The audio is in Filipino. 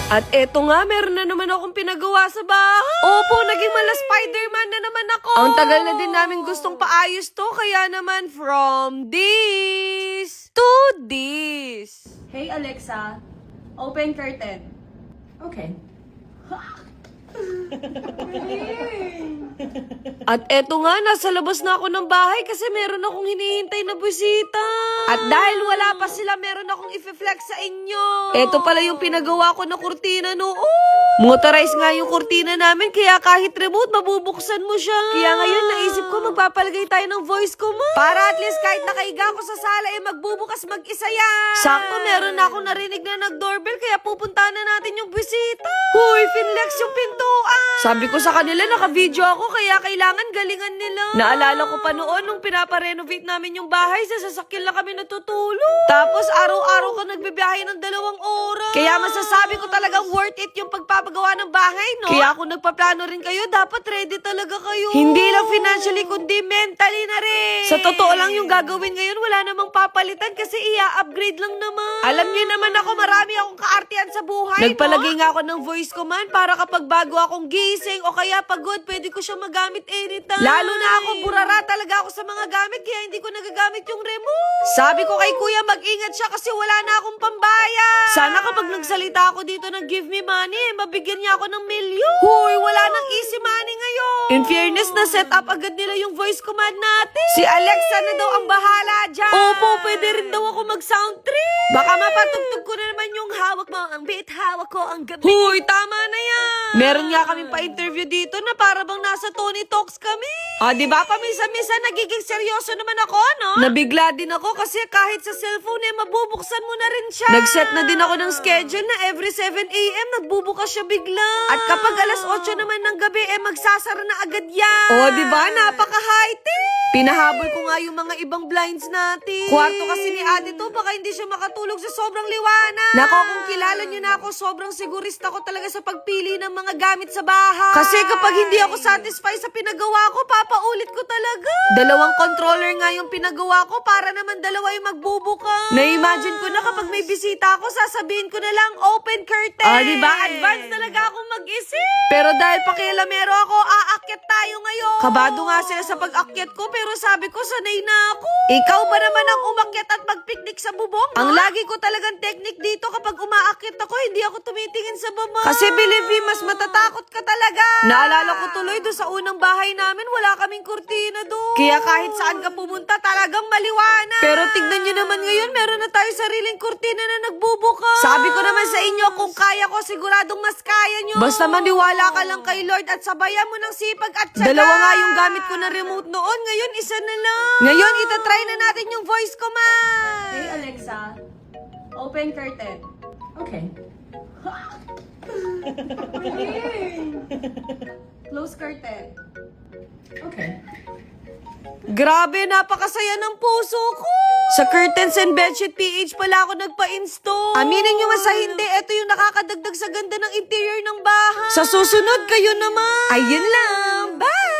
At eto nga, meron na naman akong pinagawa sa bahay. Opo, naging mala Spider-Man na naman ako. Ang tagal na din namin gustong paayos to, kaya naman from this to this. Hey Alexa, open curtain. Okay. At eto nga, nasa labas na ako ng bahay kasi meron akong hinihintay na bisita. At dahil wala pa sila, meron akong i-flex sa inyo. Eto pala yung pinagawa ko na kurtina noon. Motorized nga yung kurtina namin, kaya kahit remote, mabubuksan mo siya. Kaya ngayon, naisip ko magpapalagay tayo ng voice command. Para at least kahit nakaiga ko sa sala, magbubukas mag-isa yan. Sakto, meron na akong narinig na nag-doorbell, kaya pupuntahan na natin yung bisita. Huy, finlex yung pintuan. Sabi ko sa kanila, naka-video ako, kaya kailangan galingan nila. Naalala ko pa noon, nung pinaparenovate namin yung bahay, sa sasakyan lang kami natutulog. Tapos araw-araw ko nagbibiyahe ng 2 oras. Kaya masasabi ko talagang worth it yung pagpapagawa ng bahay, no? Kaya kung nagpaplano rin kayo, dapat ready talaga kayo. Hindi lang financially, kundi mentally na rin. Sa totoo lang yung gagawin ngayon, wala namang papalitan kasi i-upgrade lang naman. Alam niyo naman ako, marami akong kaartihan sa buhay, nagpalagay nga ako ng voice command para kapag bago akong gising o kaya pagod, pwede ko siya magamit anytime. Lalo na ako, burara talaga ako sa mga gamit, kaya hindi ko nagagamit yung remote. Sabi ko kay kuya, mag-ingat siya kasi wala na akong pambayad. Sana kapag nagsalita ako dito ng give me money, mabigyan niya ako ng milyon. Huy, wala nang easy money ngayon. In fairness, na set up agad nila yung voice command natin. Si Alexa na daw ang bahala dyan. Opo, pwede rin daw ako mag-sound trip. Baka mapatugtog ko na naman yung hawak mo ang beat, hawak ko ang gabi. Huy, tama na yan. Meron nga kaming pa-interview dito na para bang nasa Tony Talks kami. Diba, pamisa-misa nagiging seryoso naman ako, no? Nabigla din ako kasi kahit sa cellphone mabubuksan mo na rin siya. Nag-set na din ako ng schedule na every 7 a.m. nagbubukas siya bigla. At kapag alas 8 naman ng gabi, magsasara na agad yan. Diba? Napaka-high-tech. Pinahabol ko nga yung mga ibang blinds natin. Kwarto kasi ni ate to, baka hindi siya makatulog sa sobrang liwanag. Nako, kung kilala nyo na ako, sobrang sigurista ko talaga sa pagpili ng mga gamit sa bahay. Kasi kapag hindi ako satisfied sa pinagawa ko, papaulit ko talaga. 2 controller nga yung pinagawa ko para naman 2 yung magbubukas. Na-imagine ko na kapag may bisita ako, sasabihin ko na lang, open curtain. Diba? Advance talaga akong mag-isip. Pero dahil pakialamero ako, aakyat tayo ngayon. Kabado nga sila sa pag-akyat ko, pero sabi ko, sanay na ako. Ikaw ba naman ang umakyat at magpiknik sa bubong? Ang lagi ko talagang technique dito kapag umaakyat ako, hindi ako tumitingin sa baba. Kasi believe me, mas matatakot ka talaga. Naalala ko tuloy doon sa unang bahay namin, wala kaming kurtina doon. Kaya kahit saan ka pumunta, talagang maliwanag. Pero tignan nyo naman ngayon, meron na tayo sariling kurtina na nagbubukas. Sabi ko naman sa inyo, kung kaya ko, siguradong mas kaya nyo. Basta maniwala ka lang kay Lord at sabayan mo ng sipag at tiyaga. 2 nga yung gamit ko na remote noon, ngayon 1 na lang. Ngayon, itatry na natin yung voice command. Hey Alexa, open curtain. Okay. Close curtain. Okay. Grabe, napakasaya ng puso ko. Sa Curtains and Bedsheet PH pala ako nagpa-install. Aminin nyo man sa hindi, ito yung nakakadagdag sa ganda ng interior ng bahay. Sa susunod, kayo naman. Ayun lang. Bye!